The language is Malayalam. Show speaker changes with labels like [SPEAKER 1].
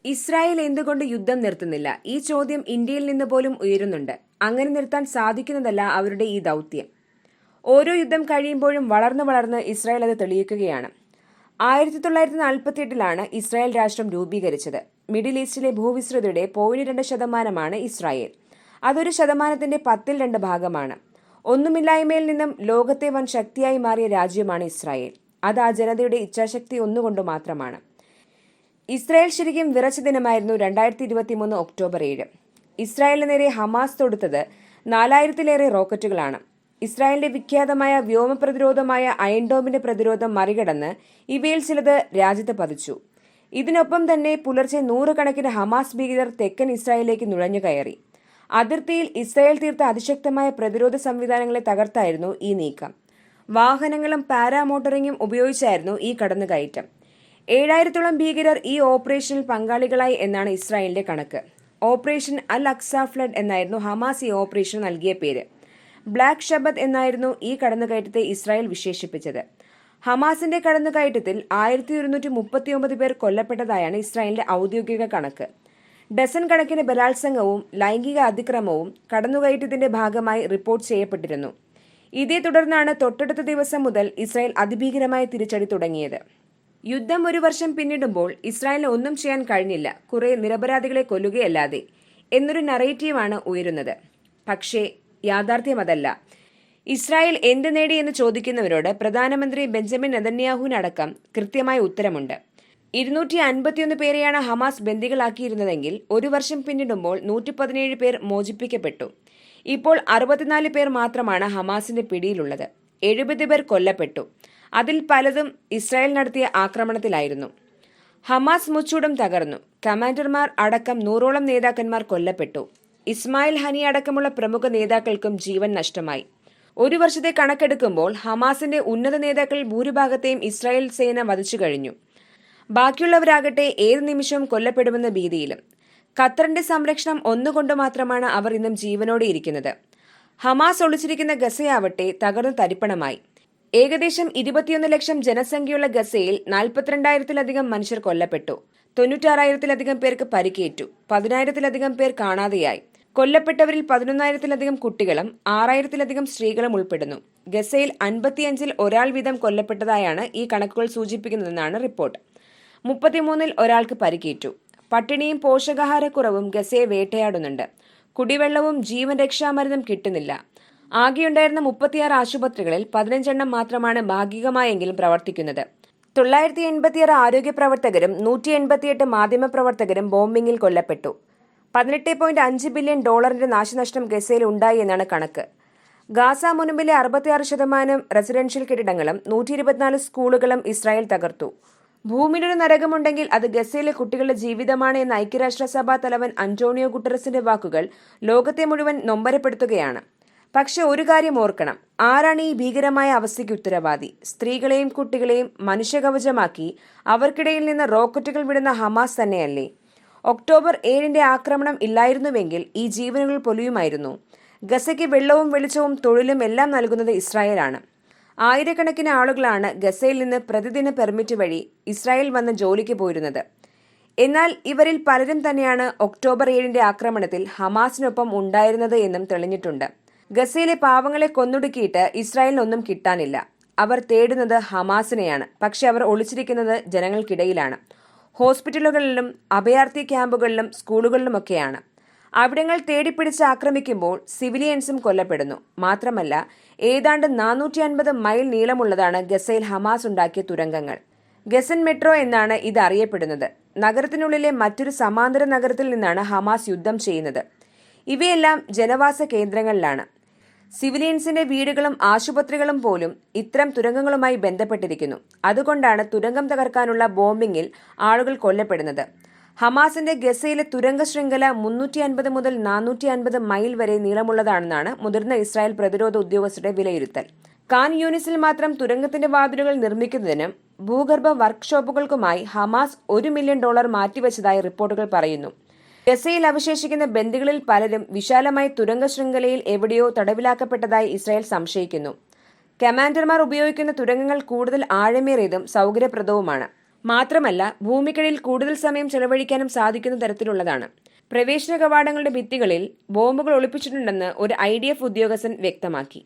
[SPEAKER 1] ഇസ്രായേൽ എന്തുകൊണ്ട് യുദ്ധം നിർത്തുന്നില്ല? ഈ ചോദ്യം ഇന്ത്യയിൽ നിന്ന് പോലും ഉയരുന്നുണ്ട്. അങ്ങനെ നിർത്താൻ സാധിക്കുന്നതല്ല അവരുടെ ഈ ദൗത്യം. ഓരോ യുദ്ധം കഴിയുമ്പോഴും വളർന്ന് ഇസ്രായേൽ അത് തെളിയിക്കുകയാണ്. 1948 ഇസ്രായേൽ രാഷ്ട്രം രൂപീകരിച്ചത്. മിഡിൽ ഈസ്റ്റിലെ ഭൂവിസ്തൃതിയുടെ 0.2% ഇസ്രായേൽ. അതൊരു ശതമാനത്തിന്റെ 2 ഭാഗമാണ്. ഒന്നുമില്ലായ്മയിൽ നിന്നും ലോകത്തെ വൻ ശക്തിയായി മാറിയ രാജ്യമാണ് ഇസ്രായേൽ. അത് ആ ജനതയുടെ ഇച്ഛാശക്തി ഒന്നുകൊണ്ട് മാത്രമാണ്. ഇസ്രായേൽ ശരിക്കും വിറച്ച ദിനമായിരുന്നു 2023 ഒക്ടോബർ 7. ഇസ്രായേലിന് നേരെ ഹമാസ് തൊടുത്തത് 4000-ലേറെ റോക്കറ്റുകളാണ്. ഇസ്രായേലിന്റെ വിഖ്യാതമായ വ്യോമ പ്രതിരോധമായ അയൺ ഡോമിന്റെ പ്രതിരോധം മറികടന്ന് ഇവയിൽ ചിലത് രാജ്യത്ത് പതിച്ചു. ഇതിനൊപ്പം തന്നെ പുലർച്ചെ 100 കണക്കിന് ഹമാസ് ഭീകരർ തെക്കൻ ഇസ്രായേലിലേക്ക് നുഴഞ്ഞുകയറി. അതിർത്തിയിൽ ഇസ്രായേൽ തീർത്ത അതിശക്തമായ പ്രതിരോധ സംവിധാനങ്ങളെ തകർത്തായിരുന്നു ഈ നീക്കം. വാഹനങ്ങളും പാരാമോട്ടറിംഗും ഉപയോഗിച്ചായിരുന്നു ഈ കടന്നുകയറ്റം. 7000-ഓളം ഭീകരർ ഈ ഓപ്പറേഷനിൽ പങ്കാളികളായി എന്നാണ് ഇസ്രായേലിന്റെ കണക്ക്. ഓപ്പറേഷൻ അൽ അക്സ ഫ്ലഡ് എന്നായിരുന്നു ഹമാസ് ഈ ഓപ്പറേഷൻ നൽകിയ പേര്. ബ്ലാക്ക് ഷബത്ത് എന്നായിരുന്നു ഈ കടന്നുകയറ്റത്തെ ഇസ്രായേൽ വിശേഷിപ്പിച്ചത്. ഹമാസിന്റെ കടന്നുകയറ്റത്തിൽ 1139 പേർ കൊല്ലപ്പെട്ടതായാണ് ഇസ്രായേലിന്റെ ഔദ്യോഗിക കണക്ക്. ഡസൻ കണക്കിന് ബലാത്സംഗവും ലൈംഗിക അതിക്രമവും കടന്നുകയറ്റത്തിന്റെ ഭാഗമായി റിപ്പോർട്ട് ചെയ്യപ്പെട്ടിരുന്നു. ഇതേ തുടർന്നാണ് തൊട്ടടുത്ത ദിവസം മുതൽ ഇസ്രായേൽ അതിഭീകരമായ തിരിച്ചടി തുടങ്ങിയത്. യുദ്ധം 1 വർഷം പിന്നിടുമ്പോൾ ഇസ്രായേലിന് ഒന്നും ചെയ്യാൻ കഴിഞ്ഞില്ല, കുറെ നിരപരാധികളെ കൊല്ലുകയല്ലാതെ എന്നൊരു നറേറ്റീവാണ് ഉയരുന്നത്. പക്ഷേ യാഥാർത്ഥ്യം അതല്ല. ഇസ്രായേൽ എന്ത് നേടി എന്ന് ചോദിക്കുന്നവരോട് പ്രധാനമന്ത്രി ബെഞ്ചമിൻ നെതന്യാഹുവിനടക്കം കൃത്യമായ ഉത്തരമുണ്ട്. 251 പേരെയാണ് ഹമാസ് ബന്ദികളാക്കിയിരുന്നതെങ്കിൽ 1 വർഷം പിന്നിടുമ്പോൾ 117 പേർ മോചിപ്പിക്കപ്പെട്ടു. ഇപ്പോൾ 64 പേർ മാത്രമാണ് ഹമാസിന്റെ പിടിയിലുള്ളത്. 70 പേർ കൊല്ലപ്പെട്ടു. അതിൽ പലതും ഇസ്രായേൽ നടത്തിയ ആക്രമണത്തിലായിരുന്നു. ഹമാസ് മുച്ചൂടും തകർന്നു. കമാൻഡർമാർ അടക്കം 100ഓളം നേതാക്കന്മാർ കൊല്ലപ്പെട്ടു. ഇസ്മായിൽ ഹനി അടക്കമുള്ള പ്രമുഖ നേതാക്കൾക്കും ജീവൻ നഷ്ടമായി. 1 വർഷത്തെ കണക്കെടുക്കുമ്പോൾ ഹമാസിന്റെ ഉന്നത നേതാക്കളിൽ ഭൂരിഭാഗത്തെയും ഇസ്രായേൽ സേന വധിച്ചു കഴിഞ്ഞു. ബാക്കിയുള്ളവരാകട്ടെ ഏത് നിമിഷവും കൊല്ലപ്പെടുമെന്ന ഭീതിയിലും. ഖത്തറിന്റെ സംരക്ഷണം ഒന്നുകൊണ്ട് മാത്രമാണ് അവർ ഇന്നും ജീവനോടെ ഇരിക്കുന്നത്. ഹമാസ് ഒളിച്ചിരിക്കുന്ന ഗസയാവട്ടെ തകർന്നു തരിപ്പണമായി. ഏകദേശം 21 ലക്ഷം ജനസംഖ്യയുള്ള ഗസയിൽ 42,000-ലധികം മനുഷ്യർ കൊല്ലപ്പെട്ടു. 96,000-ലധികം പേർക്ക് പരിക്കേറ്റു. 10,000-ലധികം പേർ കാണാതെയായി. കൊല്ലപ്പെട്ടവരിൽ 11,000-ലധികം കുട്ടികളും 6,000-ലധികം സ്ത്രീകളും ഉൾപ്പെടുന്നു. ഗസയിൽ 55-ൽ ഒരാൾ വീതം കൊല്ലപ്പെട്ടതായാണ് ഈ കണക്കുകൾ സൂചിപ്പിക്കുന്നതെന്നാണ് റിപ്പോർട്ട്. 33-ൽ ഒരാൾക്ക് പരിക്കേറ്റു. പട്ടിണിയും പോഷകാഹാരക്കുറവും ഗസയെ വേട്ടയാടുന്നുണ്ട്. കുടിവെള്ളവും ജീവൻ രക്ഷാമരുന്നും കിട്ടുന്നില്ല. ആകെയുണ്ടായിരുന്ന 36 ആശുപത്രികളിൽ 15 മാത്രമാണ് ഭാഗികമായെങ്കിലും പ്രവർത്തിക്കുന്നത്. 986 ആരോഗ്യ പ്രവർത്തകരും 188 മാധ്യമപ്രവർത്തകരും ബോംബിംഗിൽ കൊല്ലപ്പെട്ടു. $18.5 ബില്യൺ നാശനഷ്ടം ഗസയിൽ ഉണ്ടായി എന്നാണ് കണക്ക്. ഗാസ മുനമ്പിലെ 66% റെസിഡൻഷ്യൽ കെട്ടിടങ്ങളും 124 സ്കൂളുകളും ഇസ്രായേൽ തകർത്തു. ഭൂമിയിലൊരു നരകമുണ്ടെങ്കിൽ അത് ഗസയിലെ കുട്ടികളുടെ ജീവിതമാണ് എന്ന ഐക്യരാഷ്ട്രസഭാ തലവൻ അന്റോണിയോ ഗുട്ടറസിന്റെ വാക്കുകൾ ലോകത്തെ മുഴുവൻ നൊമ്പരപ്പെടുത്തുകയാണ്. പക്ഷെ ഒരു കാര്യം ഓർക്കണം, ആരാണ് ഈ ഭീകരമായ അവസ്ഥയ്ക്ക് ഉത്തരവാദി? സ്ത്രീകളെയും കുട്ടികളെയും മനുഷ്യകവചമാക്കി അവർക്കിടയിൽ നിന്ന് റോക്കറ്റുകൾ വിടുന്ന ഹമാസ് തന്നെയല്ലേ? ഒക്ടോബർ 7 ആക്രമണം ഇല്ലായിരുന്നുവെങ്കിൽ ഈ ജീവനുകൾ പൊലിയുമായിരുന്നു. ഗസയ്ക്ക് വെള്ളവും വെളിച്ചവും തൊഴിലും എല്ലാം നൽകുന്നത് ഇസ്രായേലാണ്. ആയിരക്കണക്കിന് ആളുകളാണ് ഗസയിൽ നിന്ന് പ്രതിദിന പെർമിറ്റ് വഴി ഇസ്രായേൽ വന്ന് ജോലിക്ക് പോയിരുന്നത്. എന്നാൽ ഇവരിൽ പലരും തന്നെയാണ് ഒക്ടോബർ 7 ആക്രമണത്തിൽ ഹമാസിനൊപ്പം ഉണ്ടായിരുന്നത് എന്നും തെളിഞ്ഞിട്ടുണ്ട്. ഗസയിലെ പാവങ്ങളെ കൊന്നൊടുക്കിയിട്ട് ഇസ്രായേലിനൊന്നും കിട്ടാനില്ല. അവർ തേടുന്നത് ഹമാസിനെയാണ്. പക്ഷെ അവർ ഒളിച്ചിരിക്കുന്നത് ജനങ്ങൾക്കിടയിലാണ്. ഹോസ്പിറ്റലുകളിലും അഭയാർത്ഥി ക്യാമ്പുകളിലും സ്കൂളുകളിലുമൊക്കെയാണ്. അവിടങ്ങൾ തേടിപ്പിടിച്ച് ആക്രമിക്കുമ്പോൾ സിവിലിയൻസും കൊല്ലപ്പെടുന്നു. മാത്രമല്ല, ഏതാണ്ട് 450 മൈൽ നീളമുള്ളതാണ് ഗസയിൽ ഹമാസ് ഉണ്ടാക്കിയ തുരങ്കങ്ങൾ. ഗസൻ മെട്രോ എന്നാണ് ഇത് അറിയപ്പെടുന്നത്. നഗരത്തിനുള്ളിലെ മറ്റൊരു സമാന്തര നഗരത്തിൽ നിന്നാണ് ഹമാസ് യുദ്ധം ചെയ്യുന്നത്. ഇവയെല്ലാം ജനവാസ കേന്ദ്രങ്ങളിലാണ്. സിവിലിയൻസിന്റെ വീടുകളും ആശുപത്രികളും പോലും ഇത്തരം തുരങ്കങ്ങളുമായി ബന്ധപ്പെട്ടിരിക്കുന്നു. അതുകൊണ്ടാണ് തുരങ്കം തകർക്കാനുള്ള ബോംബിംഗിൽ ആളുകൾ കൊല്ലപ്പെടുന്നത്. ഹമാസിന്റെ ഗസയിലെ തുരങ്ക ശൃംഖല 350 മുതൽ 450 മൈൽ വരെ നീളമുള്ളതാണെന്നാണ് മുതിർന്ന ഇസ്രായേൽ പ്രതിരോധ ഉദ്യോഗസ്ഥരുടെ വിലയിരുത്തൽ. കാൻ യൂനിസിൽ മാത്രം തുരങ്കത്തിന്റെ വാതിലുകൾ നിർമ്മിക്കുന്നതിനും ഭൂഗർഭ വർക്ക്ഷോപ്പുകൾക്കുമായി ഹമാസ് $1 മില്യൺ മാറ്റിവെച്ചതായി റിപ്പോർട്ടുകൾ പറയുന്നു. ഗസയിൽ അവശേഷിക്കുന്ന ബന്ദികളിൽ പലരും വിശാലമായ തുരങ്ക ശൃംഖലയിൽ എവിടെയോ തടവിലാക്കപ്പെട്ടതായി ഇസ്രായേൽ സംശയിക്കുന്നു. കമാൻഡർമാർ ഉപയോഗിക്കുന്ന തുരങ്കങ്ങൾ കൂടുതൽ ആഴമേറിയതും സൗകര്യപ്രദവുമാണ്. മാത്രമല്ല ഭൂമിക്കടിയിൽ കൂടുതൽ സമയം ചെലവഴിക്കാനും സാധിക്കുന്ന തരത്തിലുള്ളതാണ്. പ്രവേശന കവാടങ്ങളുടെ ഭിത്തികളിൽ ബോംബുകൾ ഒളിപ്പിച്ചിട്ടുണ്ടെന്ന് ഒരു IDF ഉദ്യോഗസ്ഥൻ വ്യക്തമാക്കി.